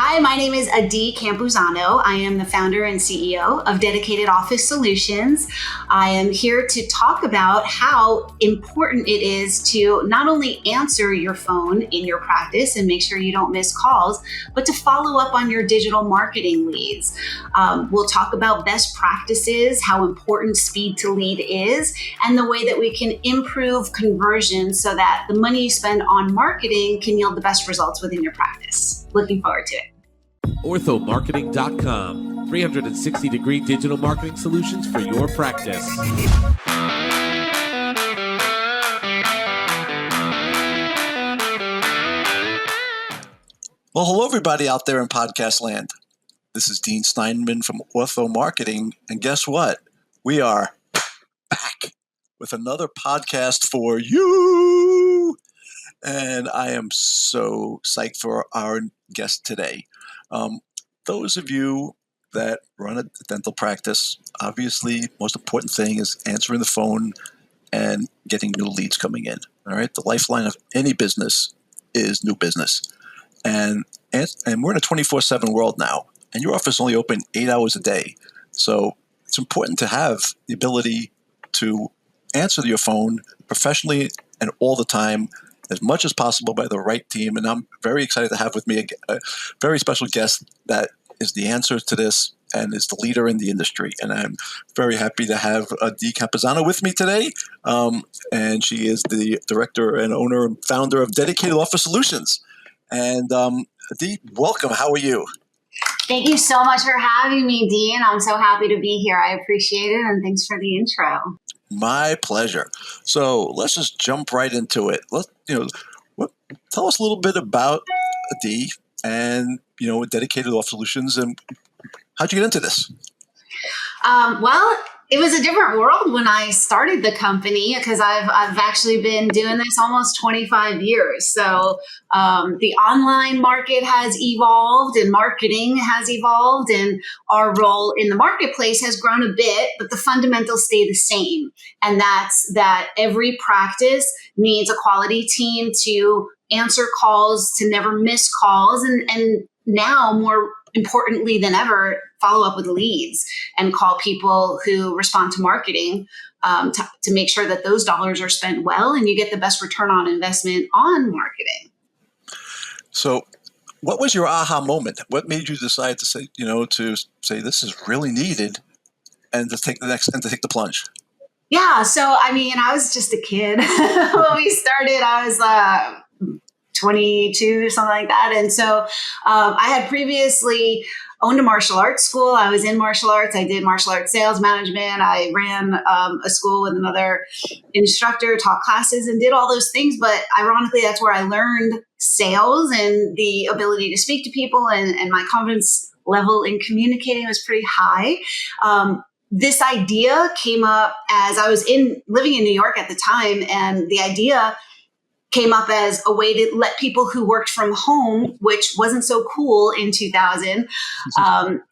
Hi, my name is Adi Campuzano. I am the founder and CEO of Dedicated Office Solutions. I am here to talk about how important it is to not only answer your phone in your practice and make sure you don't miss calls, but to follow up on your digital marketing leads. We'll talk about best practices, how important speed to lead is, and the way that we can improve conversion so that the money you spend on marketing can yield the best results within your practice. Looking forward to it. OrthoMarketing.com, 360-degree digital marketing solutions for your practice. Well, hello, everybody out there in podcast land. This is Dean Steinman from Ortho Marketing, and guess what? We are back with another podcast for you. And I am so psyched for our guest today. Those of you that run a dental practice, obviously, most important thing is answering the phone and getting new leads coming in. All right, the lifeline of any business is new business, and we're in a 24/7 world now. And your office is only open 8 hours a day, so it's important to have the ability to answer your phone professionally and all the time, as much as possible by the right team. And I'm very excited to have with me a very special guest that is the answer to this and is the leader in the industry. And I'm very happy to have Adi Campuzano with me today. And she is the director and owner and founder of Dedicated Office Solutions. And Adi, welcome. How are you? Thank you so much for having me, Dean. I'm so happy to be here. I appreciate it. And thanks for the intro. My pleasure. So let's just jump right into it. Tell us a little bit about Adi and Dedicated Office Solutions, and how'd you get into this? Well, it was a different world when I started the company because I've actually been doing this almost 25 years. So the online market has evolved and marketing has evolved, and our role in the marketplace has grown a bit, but the fundamentals stay the same. And that's that every practice needs a quality team to answer calls, to never miss calls, and now more importantly than ever, follow up with leads and call people who respond to marketing to make sure that those dollars are spent well and you get the best return on investment on marketing. So what was your aha moment? What made you decide to say this is really needed and to take the plunge? Yeah. So, I was just a kid when we started. I was 22, something like that. And so I had previously owned a martial arts school. I was in martial arts. I did martial arts sales management. I ran a school with another instructor, taught classes, and did all those things. But ironically, that's where I learned sales and the ability to speak to people, and my confidence level in communicating was pretty high. This idea came up as I was living in New York at the time, and the idea came up as a way to let people who worked from home, which wasn't so cool in 2000.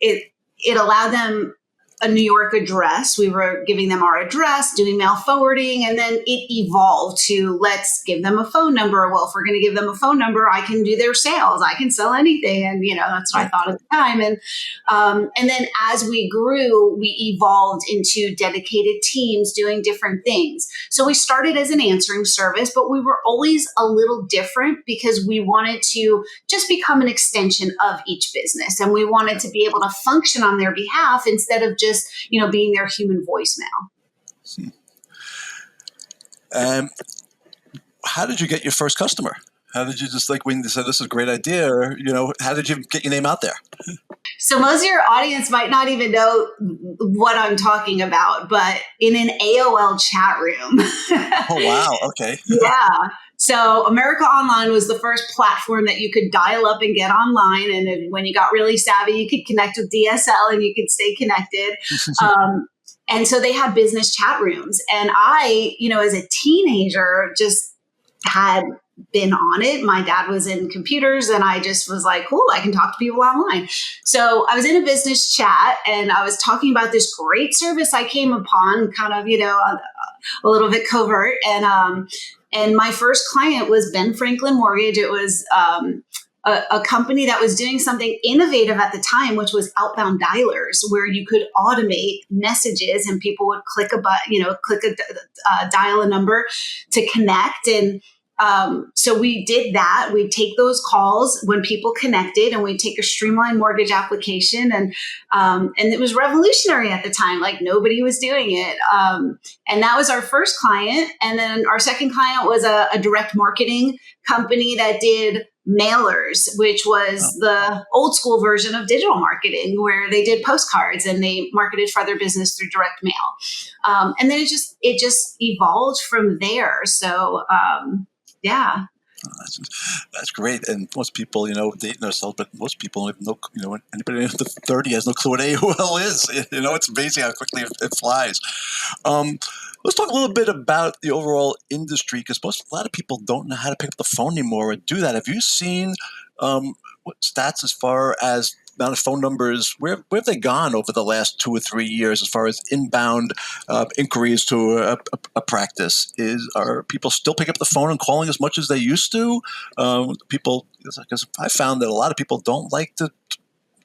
It allowed them a New York address. We were giving them our address, doing mail forwarding, and then it evolved to let's give them a phone number. Well, if we're going to give them a phone number, I can do their sales. I can sell anything. And, that's what I thought at the time. And then as we grew, we evolved into dedicated teams doing different things. So we started as an answering service, but we were always a little different because we wanted to just become an extension of each business. And we wanted to be able to function on their behalf instead of just being their human voicemail. How did you get your first customer? How did you when you said this is a great idea, or, how did you get your name out there? So most of your audience might not even know what I'm talking about, but in an AOL chat room. Oh, wow. Okay. Yeah. So America Online was the first platform that you could dial up and get online. And then when you got really savvy, you could connect with DSL and you could stay connected. And so they had business chat rooms. And I, as a teenager, just had been on it. My dad was in computers and I just was like, cool, I can talk to people online. So I was in a business chat and I was talking about this great service I came upon, kind of, a little bit covert. And my first client was Ben Franklin Mortgage. It was a company that was doing something innovative at the time, which was outbound dialers, where you could automate messages and people would click a button, dial a number to connect. And so we did that. We'd take those calls when people connected, and we'd take a streamlined mortgage application. And it was revolutionary at the time. Like, nobody was doing it. And that was our first client. And then our second client was a direct marketing company that did mailers, which was the old school version of digital marketing, where they did postcards and they marketed for their business through direct mail. And then it just evolved from there. So, yeah. That's great. And most people, dating themselves, but most people don't even know, anybody under 30 has no clue what AOL is. It's amazing how quickly it flies. Let's talk a little bit about the overall industry, because a lot of people don't know how to pick up the phone anymore or do that. Have you seen what stats as far as amount of phone numbers? Where have they gone over the last 2 or 3 years as far as inbound inquiries to a practice? Are people still picking up the phone and calling as much as they used to? Because I found that a lot of people don't like to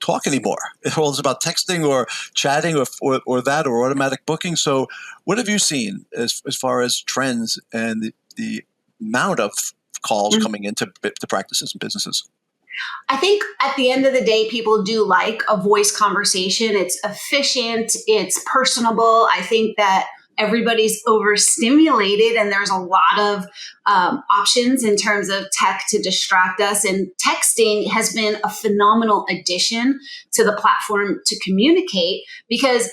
talk anymore. It's all about texting or chatting or that or automatic booking. So what have you seen as far as trends and the amount of calls coming into practices and businesses? I think at the end of the day, people do like a voice conversation. It's efficient. It's personable. I think that everybody's overstimulated, and there's a lot of options in terms of tech to distract us. And texting has been a phenomenal addition to the platform to communicate, because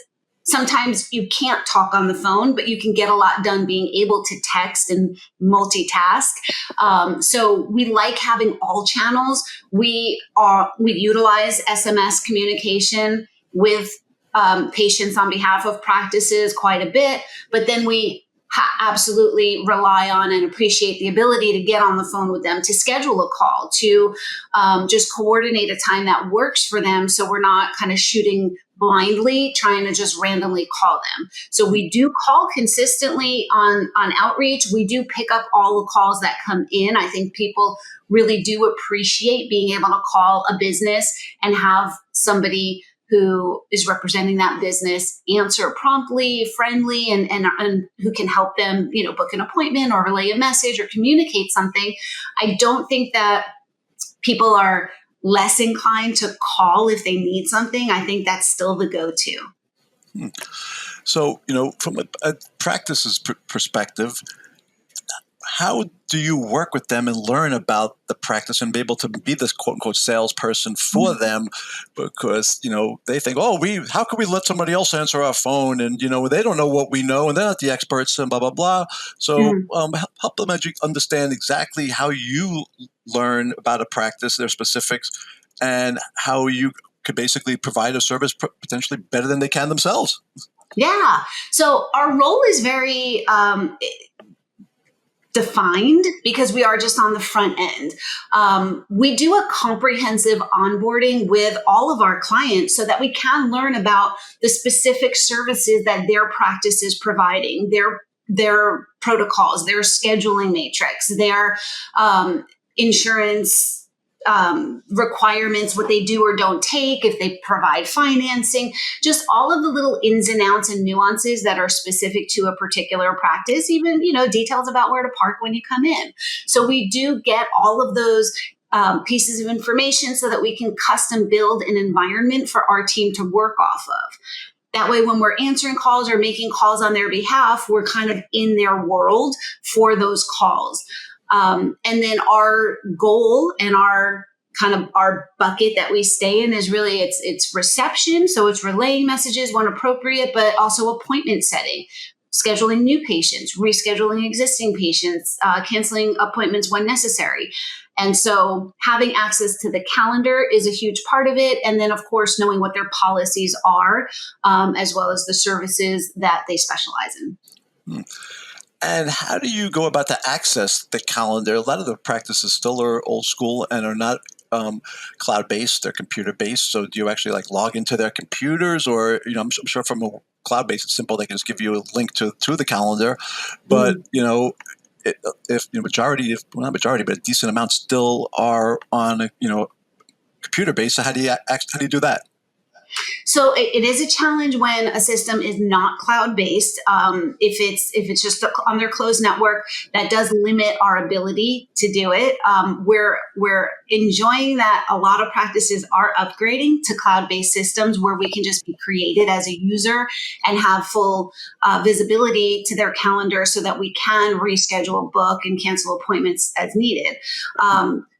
sometimes you can't talk on the phone, but you can get a lot done being able to text and multitask. So we like having all channels. We utilize SMS communication with patients on behalf of practices quite a bit, but then we absolutely rely on and appreciate the ability to get on the phone with them, to schedule a call, to just coordinate a time that works for them, so we're not kind of shooting blindly trying to just randomly call them. So we do call consistently on outreach. We do pick up all the calls that come in. I think people really do appreciate being able to call a business and have somebody who is representing that business answer promptly, friendly, and who can help them, book an appointment or relay a message or communicate something. I don't think that people are less inclined to call if they need something. I think that's still the go-to. So, from a practice's perspective, how do you work with them and learn about the practice and be able to be this quote unquote salesperson for them? Because, they think, how can we let somebody else answer our phone? And, they don't know what we know and they're not the experts and blah, blah, blah. So help them understand exactly how you learn about a practice, their specifics, and how you could basically provide a service potentially better than they can themselves. Yeah. So our role is very defined, because we are just on the front end. We do a comprehensive onboarding with all of our clients so that we can learn about the specific services that their practice is providing, their protocols, their scheduling matrix, their insurance requirements, what they do or don't take, if they provide financing, just all of the little ins and outs and nuances that are specific to a particular practice, even, details about where to park when you come in. So we do get all of those pieces of information so that we can custom build an environment for our team to work off of. That way, when we're answering calls or making calls on their behalf, we're kind of in their world for those calls. And then our goal and our bucket that we stay in is really it's reception. So it's relaying messages when appropriate, but also appointment setting, scheduling new patients, rescheduling existing patients, canceling appointments when necessary. And so having access to the calendar is a huge part of it. And then, of course, knowing what their policies are, as well as the services that they specialize in. And how do you go about to access the calendar? A lot of the practices still are old school and are not cloud-based. They're computer-based. So do you actually log into their computers, or I'm sure from a cloud-based, it's simple. They can just give you a link to the calendar. But if majority, if well, not majority, but a decent amount still are on a computer based. So how do you do that? So it is a challenge when a system is not cloud-based. If it's just on their closed network, that does limit our ability to do it. We're enjoying that a lot of practices are upgrading to cloud-based systems where we can just be created as a user and have full visibility to their calendar so that we can reschedule, book, and cancel appointments as needed.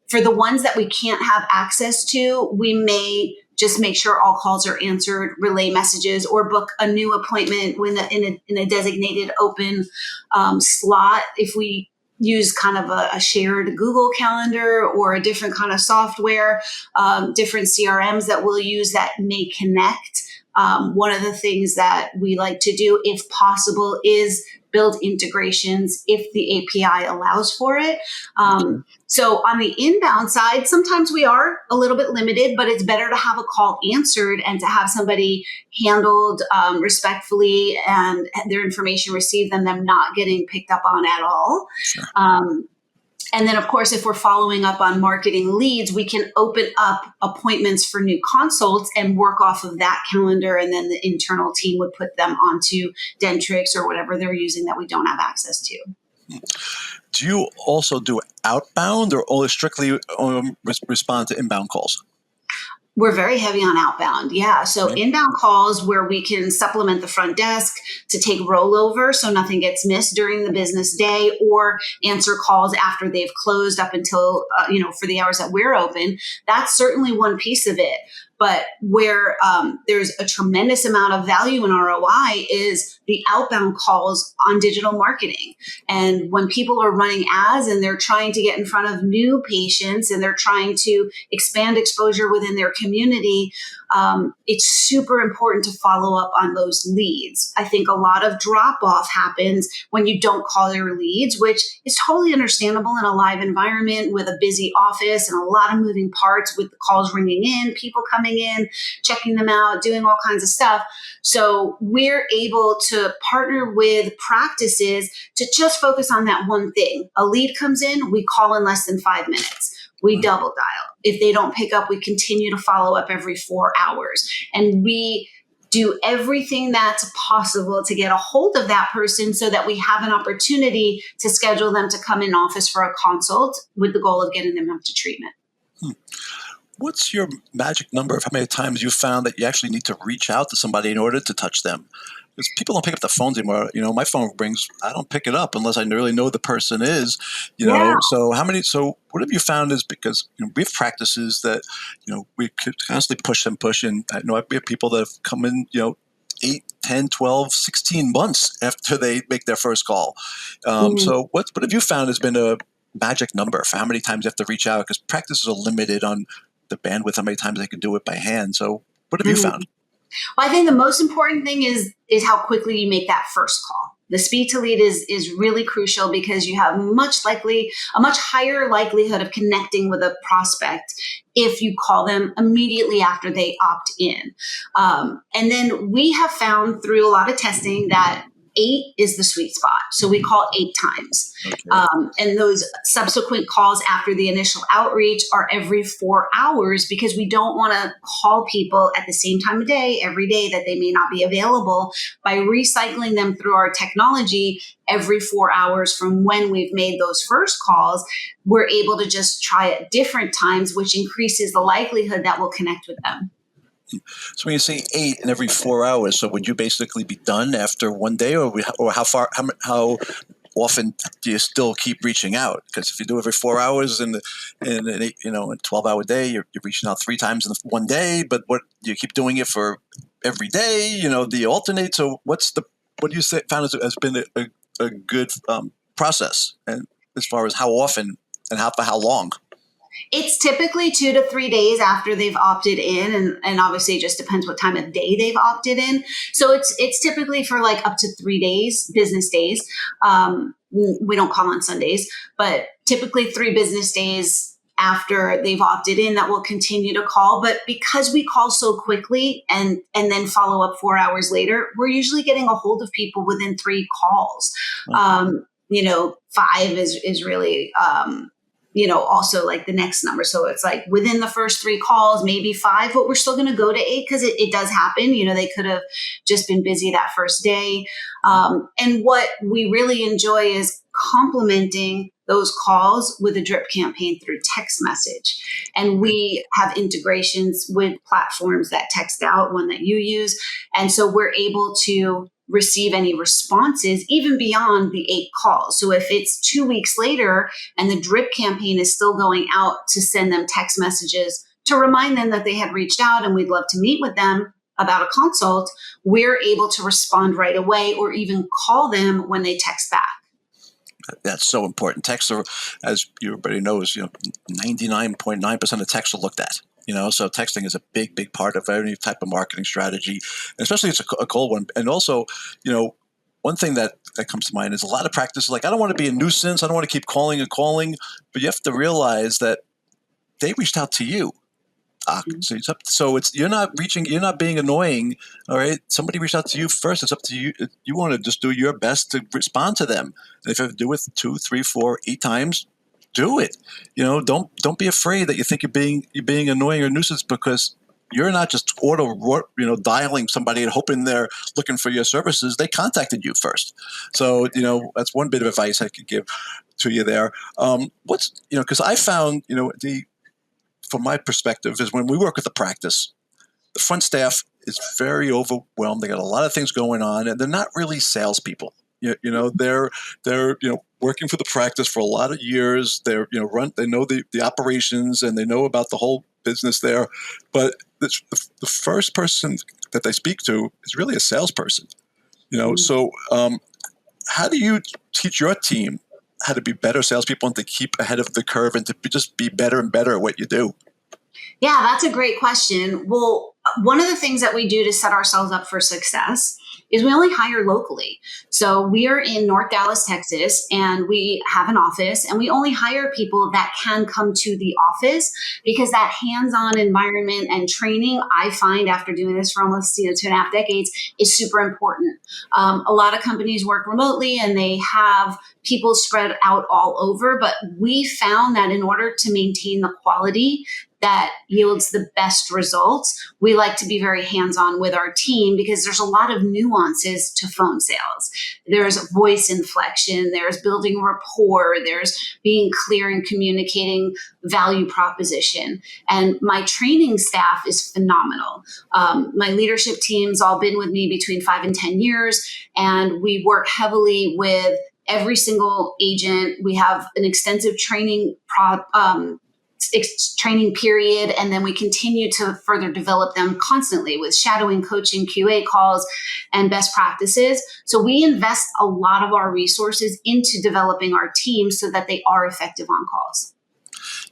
For the ones that we can't have access to, we may just make sure all calls are answered, relay messages, or book a new appointment in a designated open slot. If we use kind of a shared Google Calendar or a different kind of software, different CRMs that we'll use that may connect. One of the things that we like to do, if possible, is build integrations if the API allows for it. So on the inbound side, sometimes we are a little bit limited, but it's better to have a call answered and to have somebody handled respectfully and their information received and them not getting picked up on at all. Sure. And then, of course, if we're following up on marketing leads, we can open up appointments for new consults and work off of that calendar. And then the internal team would put them onto Dentrix or whatever they're using that we don't have access to. Do you also do outbound or only strictly respond to inbound calls? We're very heavy on outbound. Yeah. So inbound calls where we can supplement the front desk to take rollover so nothing gets missed during the business day, or answer calls after they've closed up until, for the hours that we're open. That's certainly one piece of it. But where there's a tremendous amount of value in ROI is the outbound calls on digital marketing. And when people are running ads and they're trying to get in front of new patients and they're trying to expand exposure within their community, it's super important to follow up on those leads. I think a lot of drop off happens when you don't call your leads, which is totally understandable in a live environment with a busy office and a lot of moving parts with the calls ringing in, people coming in, checking them out, doing all kinds of stuff. So we're able to partner with practices to just focus on that one thing. A lead comes in, we call in less than 5 minutes. We double dial. If they don't pick up, we continue to follow up every 4 hours. And we do everything that's possible to get a hold of that person so that we have an opportunity to schedule them to come in office for a consult with the goal of getting them up to treatment. What's your magic number of how many times you found that you actually need to reach out to somebody in order to touch them? Because people don't pick up the phones anymore. My phone rings. I don't pick it up unless I really know who the person is. So what have you found is because we have practices that we could constantly push. And I know we have people that have come in 8, 10, 12, 16 months after they make their first call. So what have you found has been a magic number for how many times you have to reach out? Because practices are limited on the bandwidth, how many times they can do it by hand. So what have you found? Well, I think the most important thing is how quickly you make that first call. The speed to lead is really crucial because you have a much higher likelihood of connecting with a prospect if you call them immediately after they opt in. And then we have found through a lot of testing that 8 is the sweet spot. So we call 8 times. Okay. And those subsequent calls after the initial outreach are every 4 hours because we don't want to call people at the same time of day, every day that they may not be available. By recycling them through our technology every 4 hours from when we've made those first calls, we're able to just try at different times, which increases the likelihood that we'll connect with them. So when you say 8 in every 4 hours, so would you basically be done after one day, or how often do you still keep reaching out? Because if you do every 4 hours in a 12-hour day, you're reaching out 3 times in one day. But what do you keep doing it for every day? Do you alternate? So what do you say found has been a good process, and as far as how often and for how long? It's typically 2 to 3 days after they've opted in. And obviously it just depends what time of day they've opted in. So it's typically for like up to 3 days, business days. We don't call on Sundays, but typically 3 business days after they've opted in that we'll continue to call. But because we call so quickly and then follow up 4 hours later, we're usually getting a hold of people within 3 calls. 5 is really, also like the next number. So it's like within the first 3 calls, maybe 5, but we're still going to go to 8 because it does happen. They could have just been busy that first day. And what we really enjoy is complementing those calls with a drip campaign through text message. And we have integrations with platforms that text out, one that you use. And so we're able to receive any responses even beyond the 8 calls. So if it's 2 weeks later and the drip campaign is still going out to send them text messages to remind them that they had reached out and we'd love to meet with them about a consult, we're able to respond right away or even call them when they text back. That's so important. Texts are, as everybody knows, 99.9% of texts are looked at. So texting is a big, big part of any type of marketing strategy, and especially it's a cold one. And also, one thing that comes to mind is a lot of practices like, I don't want to be a nuisance. I don't want to keep calling and calling, but you have to realize that they reached out to you. So you're not being annoying. All right. Somebody reached out to you first. It's up to you. You want to just do your best to respond to them. And if you have to do it 2, 3, 4, 8 times, do it. Don't be afraid that you think you're being annoying or nuisance, because you're not just dialing somebody and hoping they're looking for your services. They contacted you first. So, that's one bit of advice I could give to you there. Because I found, from my perspective, is when we work with a practice, the front staff is very overwhelmed. They got a lot of things going on, and they're not really salespeople. They're working for the practice for a lot of years. They're they know the operations and they know about the whole business there. But the first person that they speak to is really a salesperson. So how do you teach your team how to be better salespeople and to keep ahead of the curve and to just be better and better at what you do? Yeah, that's a great question. Well, one of the things that we do to set ourselves up for success is we only hire locally. So we are in North Dallas, Texas, and we have an office, and we only hire people that can come to the office, because that hands-on environment and training, I find after doing this for almost 2.5 decades, is super important. A lot of companies work remotely and they have people spread out all over, but we found that in order to maintain the quality that yields the best results, we like to be very hands-on with our team, because there's a lot of nuances to phone sales. There's voice inflection, there's building rapport, there's being clear and communicating value proposition. And my training staff is phenomenal. My leadership team's all been with me between 5 and 10 years, and we work heavily with every single agent. We have an extensive training period, and then we continue to further develop them constantly with shadowing, coaching, QA calls, and best practices. So we invest a lot of our resources into developing our team so that they are effective on calls.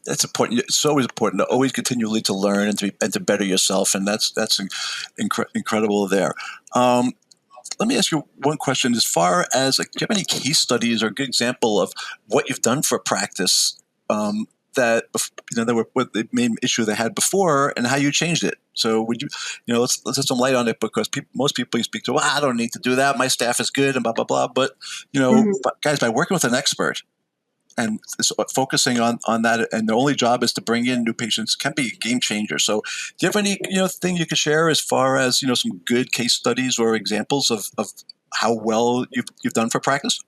That's important. It's always important to always continually to learn and to better yourself, and that's incredible there. Let me ask you one question. As far as, do you have any case studies or a good example of what you've done for a practice that what the main issue they had before and how you changed it? So would you, let's have some light on it, because most people you speak to, I don't need to do that. My staff is good and blah, blah, blah. But, but guys, by working with an expert and focusing on that, and the only job is to bring in new patients, can be a game changer. So do you have any, thing you could share as far as, some good case studies or examples of how well you've done for practice?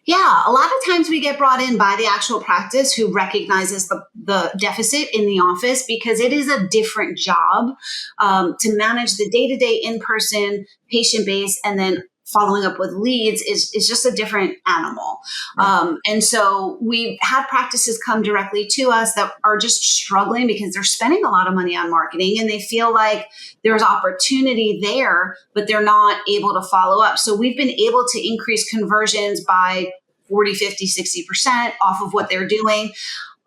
Yeah, a lot of times we get brought in by the actual practice who recognizes the deficit in the office, because it is a different job to manage the day-to-day in-person patient base, and then following up with leads is just a different animal. Right. And so we've had practices come directly to us that are just struggling because they're spending a lot of money on marketing and they feel like there's opportunity there, but they're not able to follow up. So we've been able to increase conversions by 40, 50, 60% off of what they're doing.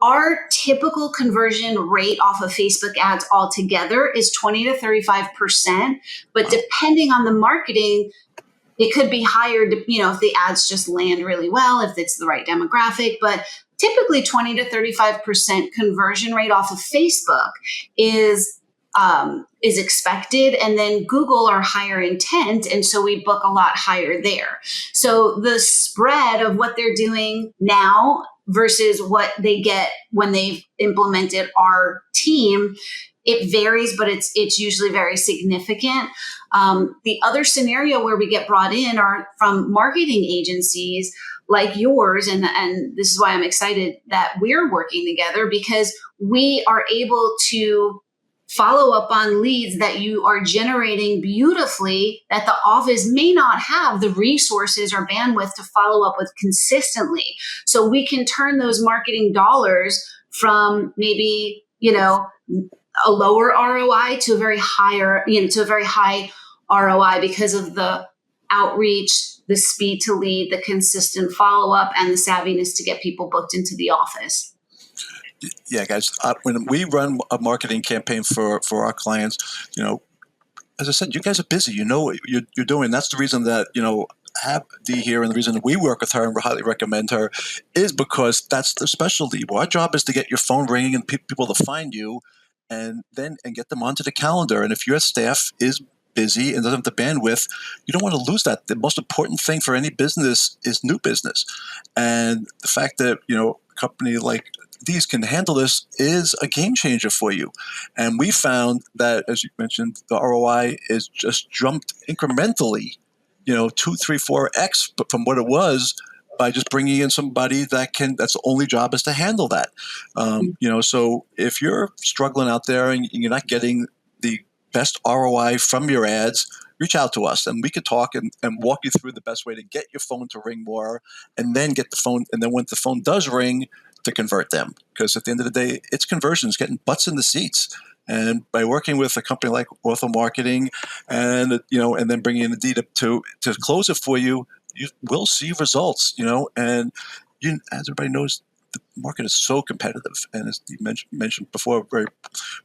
Our typical conversion rate off of Facebook ads altogether is 20 to 35%, but depending on the marketing, it could be higher, if the ads just land really well, if it's the right demographic. But typically 20 to 35% conversion rate off of Facebook is is expected. And then Google our higher intent. And so we book a lot higher there. So the spread of what they're doing now versus what they get when they've implemented our team, it varies, but it's usually very significant. The other scenario where we get brought in are from marketing agencies like yours. And this is why I'm excited that we're working together, because we are able to follow up on leads that you are generating beautifully that the office may not have the resources or bandwidth to follow up with consistently. So we can turn those marketing dollars from maybe, a lower ROI to a very higher, to a very high ROI because of the outreach, the speed to lead, the consistent follow-up, and the savviness to get people booked into the office. Yeah, guys, when we run a marketing campaign for our clients, as I said, you guys are busy. You know what you're doing. That's the reason that, I have Dee here, and the reason that we work with her and highly recommend her is because that's the specialty. Well, our job is to get your phone ringing and people to find you and get them onto the calendar. And if your staff is busy and doesn't have the bandwidth, you don't want to lose that. The most important thing for any business is new business. And the fact that, a company like these can handle this is a game changer for you. And we found that, as you mentioned, the ROI is just jumped incrementally, 2, 3, 4x from what it was by just bringing in somebody that's the only job is to handle that. So if you're struggling out there and you're not getting the best ROI from your ads, reach out to us and we could talk and walk you through the best way to get your phone to ring more, and then get the phone. And then when the phone does ring, to convert them. Because at the end of the day, it's conversions, getting butts in the seats. And by working with a company like Ortho Marketing and then bringing in Adi to close it for you, you will see results, and as everybody knows, the market is so competitive. And as you mentioned before, very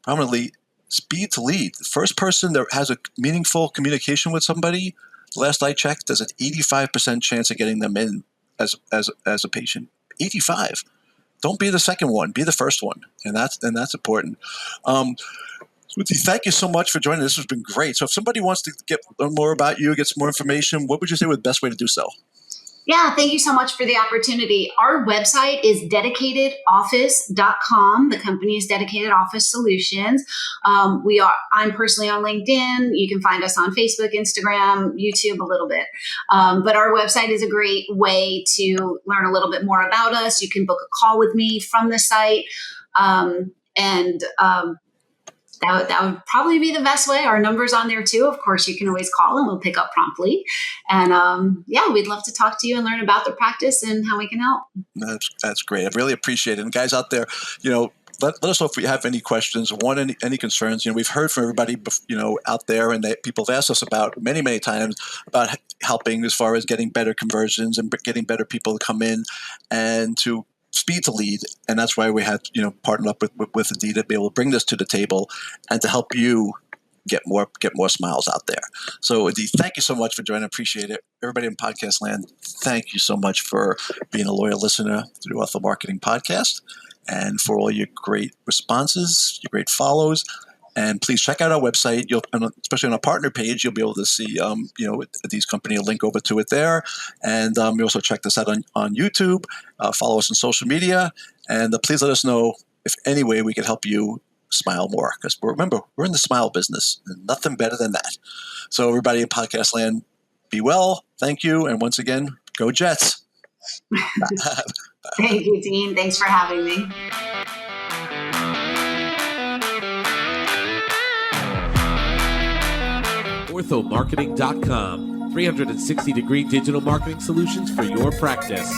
prominently, speed to lead. The first person that has a meaningful communication with somebody, last I checked, there's an 85% chance of getting them in as a patient. 85. Don't be the second one, be the first one. And that's important. Sweetie, thank you so much for joining. This has been great. So if somebody wants to learn more about you, get some more information, what would you say would the best way to do so? Yeah, thank you so much for the opportunity. Our website is dedicatedoffice.com. The company is Dedicated Office Solutions. I'm personally on LinkedIn. You can find us on Facebook, Instagram, YouTube a little bit. But our website is a great way to learn a little bit more about us. You can book a call with me from the site. That would probably be the best way. Our number's on there too. Of course, you can always call and we'll pick up promptly. And we'd love to talk to you and learn about the practice and how we can help. That's great. I really appreciate it. And guys out there, let us know if we have any questions, any concerns. We've heard from everybody, out there, and people have asked us about many, many times about helping as far as getting better conversions and getting better people to come in and to speed to lead. And that's why we had, partnered up with Adi to be able to bring this to the table and to help you get more smiles out there. So Adi, thank you so much for joining. I appreciate it. Everybody in podcast land, thank you so much for being a loyal listener to the Ortho Marketing Podcast and for all your great responses, your great follows. And please check out our website. Especially on our partner page, you'll be able to see, Adi's company, a link over to it there. And you also check this out on YouTube. Follow us on social media. And please let us know if any way we could help you smile more. Because remember, we're in the smile business. And nothing better than that. So everybody in podcast land, be well. Thank you. And once again, go Jets. Thank you, Dean. Thanks for having me. OrthoMarketing.com. 360-degree digital marketing solutions for your practice.